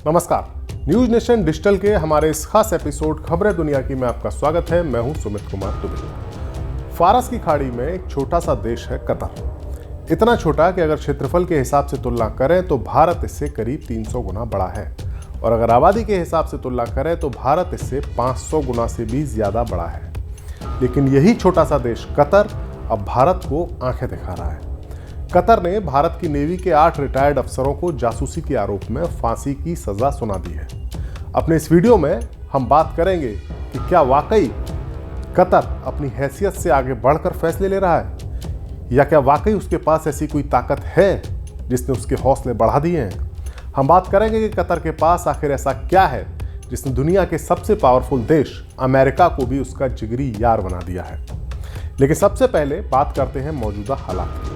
नमस्कार, news nation digital के हमारे इस खास एपिसोड खबरें दुनिया की में आपका स्वागत है। मैं हूं सुमित कुमार दुबे। फारस की खाड़ी में एक छोटा सा देश है कतर। इतना छोटा कि अगर क्षेत्रफल के हिसाब से तुलना करें तो भारत इससे करीब 300 गुना बड़ा है, और अगर आबादी के हिसाब से तुलना करें तो भारत इससे 500 गुना से भी ज्यादा बड़ा है। लेकिन यही छोटा सा देश कतर अब भारत को आंखें दिखा रहा है। कतर ने भारत की नेवी के 8 रिटायर्ड अफसरों को जासूसी के आरोप में फांसी की सजा सुना दी है। अपने इस वीडियो में हम बात करेंगे कि क्या वाकई कतर अपनी हैसियत से आगे बढ़कर फैसले ले रहा है, या क्या वाकई उसके पास ऐसी कोई ताकत है जिसने उसके हौसले बढ़ा दिए हैं। हम बात करेंगे कि कतर के पास आखिर ऐसा क्या है जिसने दुनिया के सबसे पावरफुल देश अमेरिका को भी उसका जिगरी यार बना दिया है। लेकिन सबसे पहले बात करते हैं मौजूदा हालात की।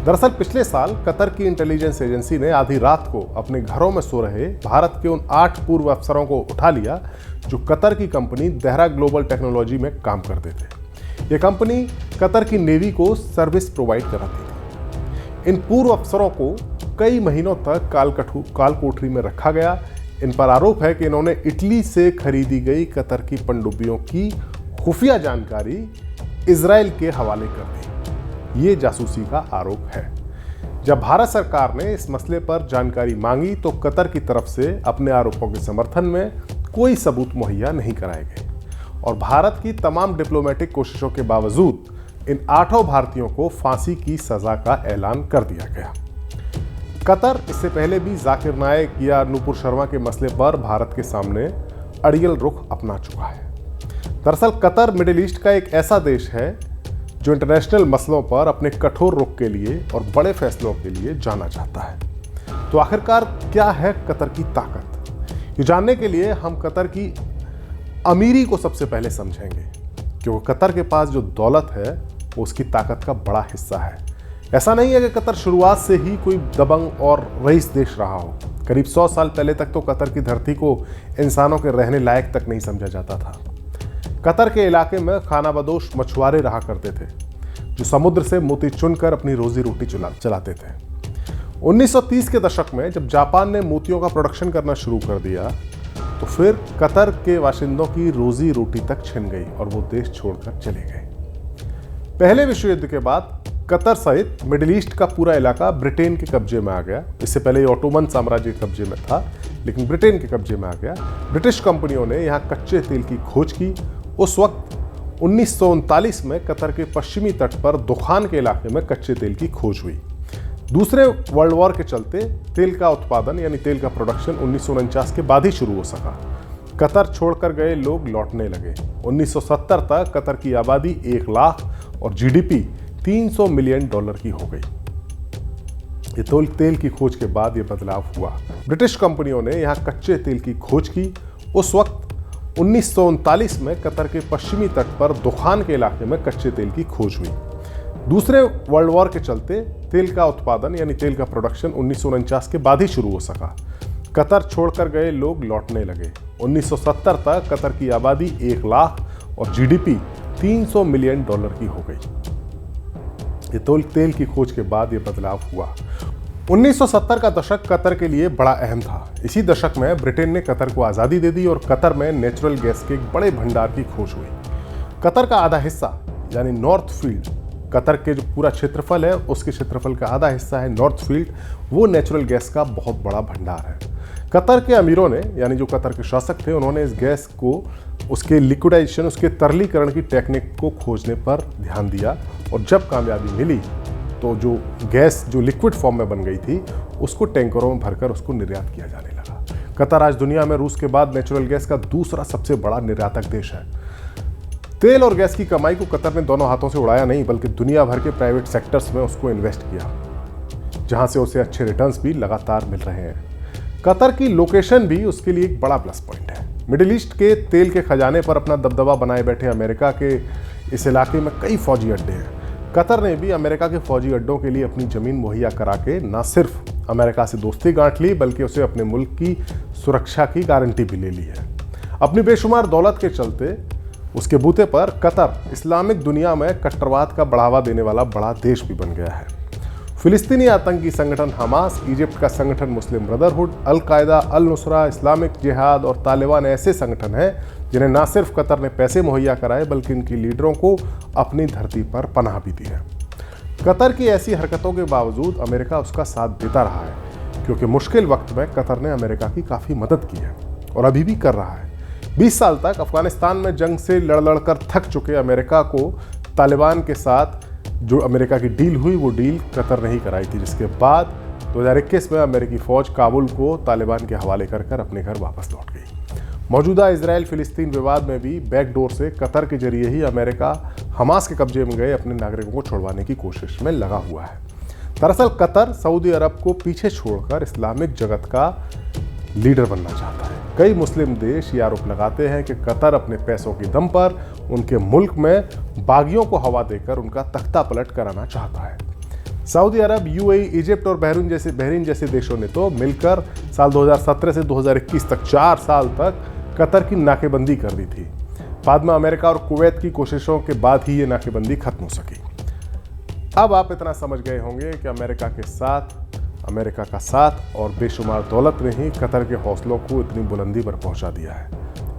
दरअसल पिछले साल कतर की इंटेलिजेंस एजेंसी ने आधी रात को अपने घरों में सो रहे भारत के उन 8 पूर्व अफसरों को उठा लिया जो कतर की कंपनी देहरा ग्लोबल टेक्नोलॉजी में काम करते थे। ये कंपनी कतर की नेवी को सर्विस प्रोवाइड कराती थी। इन पूर्व अफसरों को कई महीनों तक काल कोठरी में रखा गया। इन पर आरोप है कि इन्होंने इटली से खरीदी गई कतर की पनडुब्बियों की खुफिया जानकारी इजराइल के हवाले कर दी। ये जासूसी का आरोप है। जब भारत सरकार ने इस मसले पर जानकारी मांगी तो कतर की तरफ से अपने आरोपों के समर्थन में कोई सबूत मुहैया नहीं कराए गए, और भारत की तमाम डिप्लोमेटिक कोशिशों के बावजूद इन 8 भारतीयों को फांसी की सजा का ऐलान कर दिया गया। कतर इससे पहले भी जाकिर नाइक या नूपुर शर्मा के मसले पर भारत के सामने अड़ियल रुख अपना चुका है। दरअसल कतर मिडिल ईस्ट का एक ऐसा देश है जो इंटरनेशनल मसलों पर अपने कठोर रुख के लिए और बड़े फैसलों के लिए जाना जाता है। तो आखिरकार क्या है कतर की ताकत? ये जानने के लिए हम कतर की अमीरी को सबसे पहले समझेंगे, क्योंकि कतर के पास जो दौलत है वो उसकी ताकत का बड़ा हिस्सा है। ऐसा नहीं है कि कतर शुरुआत से ही कोई दबंग और रईस देश रहा हो। करीब 100 साल पहले तक तो कतर की धरती को इंसानों के रहने लायक तक नहीं समझा जाता था। कतर के इलाके में खानाबदोश मछुआरे रहा करते थे जो समुद्र से मोती चुनकर अपनी रोजी रोटी चलाते थे। 1930 के दशक में जब जापान ने मोतियों का प्रोडक्शन करना शुरू कर दिया तो फिर कतर के बाशिंदों की रोजी रोटी तक छिन गई और वो देश छोड़कर चले गए। पहले विश्व युद्ध के बाद कतर सहित मिडिल ईस्ट का पूरा इलाका ब्रिटेन के कब्जे में आ गया। इससे पहले ये ओटोमन साम्राज्य के कब्जे में था, लेकिन ब्रिटेन के कब्जे में आ गया। ब्रिटिश कंपनियों ने यहाँ कच्चे तेल की खोज की। उस वक्त 1939 में कतर के पश्चिमी तट पर दुखान के इलाके में कच्चे तेल की खोज हुई। दूसरे वर्ल्ड वॉर के चलते तेल का उत्पादन यानी तेल का प्रोडक्शन 1949 के बाद ही शुरू हो सका। कतर छोड़कर गए लोग लौटने लगे। 1970 तक कतर की आबादी 1 लाख और जीडीपी $300 मिलियन की हो गई। ये तेल की खोज के बाद ये बदलाव हुआ। ब्रिटिश कंपनियों ने यहाँ कच्चे तेल की खोज की। उस वक्त 1939 में कतर के पश्चिमी तट पर दुखान के इलाके में कच्चे तेल की खोज हुई। दूसरे वर्ल्ड वॉर के चलते तेल का उत्पादन यानी तेल का प्रोडक्शन 1949 के बाद ही शुरू हो सका। कतर छोड़कर गए लोग लौटने लगे। 1970 तक कतर की आबादी 1 लाख और जीडीपी $300 मिलियन की हो गई। ये तेल की खोज के बाद ये बदलाव हुआ। 1970 का दशक कतर के लिए बड़ा अहम था। इसी दशक में ब्रिटेन ने कतर को आज़ादी दे दी और कतर में नेचुरल गैस के एक बड़े भंडार की खोज हुई। कतर का आधा हिस्सा यानी नॉर्थ फील्ड, कतर के जो पूरा क्षेत्रफल है उसके क्षेत्रफल का आधा हिस्सा है नॉर्थ फील्ड, वो नेचुरल गैस का बहुत बड़ा भंडार है। कतर के अमीरों ने यानी जो कतर के शासक थे उन्होंने इस गैस को उसके लिक्विडाइजेशन, उसके तरलीकरण की टेक्निक को खोजने पर ध्यान दिया, और जब कामयाबी मिली तो जो गैस जो लिक्विड फॉर्म में बन गई थी उसको टैंकरों में भरकर उसको निर्यात किया जाने लगा। कतर आज दुनिया में रूस के बाद नेचुरल गैस का दूसरा सबसे बड़ा निर्यातक देश है। तेल और गैस की कमाई को कतर ने दोनों हाथों से उड़ाया नहीं, बल्कि दुनिया भर के प्राइवेट सेक्टर्स में उसको इन्वेस्ट किया, जहां से उसे अच्छे रिटर्न्स भी लगातार मिल रहे हैं। कतर की लोकेशन भी उसके लिए एक बड़ा प्लस पॉइंट है। मिडिल ईस्ट के तेल के खजाने पर अपना दबदबा बनाए बैठे अमेरिका के इस इलाके में कई फौजी अड्डे हैं। कतर ने भी अमेरिका के फौजी अड्डों के लिए अपनी जमीन मुहैया करा के न सिर्फ अमेरिका से दोस्ती गांठ ली, बल्कि उसे अपने मुल्क की सुरक्षा की गारंटी भी ले ली है। अपनी बेशुमार दौलत के चलते उसके बूते पर कतर इस्लामिक दुनिया में कट्टरवाद का बढ़ावा देने वाला बड़ा देश भी बन गया है। फिलिस्तीनी आतंकी संगठन हमास, इजिप्ट का संगठन मुस्लिम ब्रदरहुड, अल कायदा, अल नुसरा, इस्लामिक जिहाद और तालिबान ऐसे संगठन हैं जिन्हें न सिर्फ कतर ने पैसे मुहैया कराए बल्कि इनकी लीडरों को अपनी धरती पर पनाह भी दी है। कतर की ऐसी हरकतों के बावजूद अमेरिका उसका साथ देता रहा है, क्योंकि मुश्किल वक्त में कतर ने अमेरिका की काफ़ी मदद की है और अभी भी कर रहा है। 20 साल तक अफगानिस्तान में जंग से लड़ लड़ कर थक चुके अमेरिका को तालिबान के साथ जो अमेरिका की डील हुई वो डील कतर ने ही कराई थी, जिसके बाद 2021 में अमेरिकी फ़ौज काबुल को तालिबान के हवाले कर अपने घर वापस लौट गई। मौजूदा इजराइल फिलिस्तीन विवाद में भी बैकडोर से कतर के जरिए ही अमेरिका हमास के कब्जे में गए अपने नागरिकों को छुड़वाने की कोशिश में लगा हुआ है। दरअसल कतर सऊदी अरब को पीछे छोड़कर इस्लामिक जगत का लीडर बनना चाहता है। कई मुस्लिम देश ये आरोप लगाते हैं कि कतर अपने पैसों की दम पर उनके मुल्क में बागियों को हवा देकर उनका तख्ता पलट कराना चाहता है। सऊदी अरब, यूएई, इजिप्ट और बहरीन जैसे देशों ने तो मिलकर साल 2017 से 2021 तक 4 साल तक कतर की नाकेबंदी कर दी थी। बाद में अमेरिका और कुवैत की कोशिशों के बाद ही ये नाकेबंदी खत्म हो सकी। अब आप इतना समझ गए होंगे कि अमेरिका का साथ और बेशुमार दौलत ने ही कतर के हौसलों को इतनी बुलंदी पर पहुंचा दिया है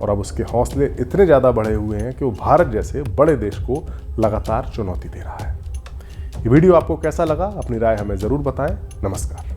और अब उसके हौसले इतने ज़्यादा बढ़े हुए हैं कि वो भारत जैसे बड़े देश को लगातार चुनौती दे रहा है। ये वीडियो आपको कैसा लगा? अपनी राय हमें ज़रूर बताएं। नमस्कार।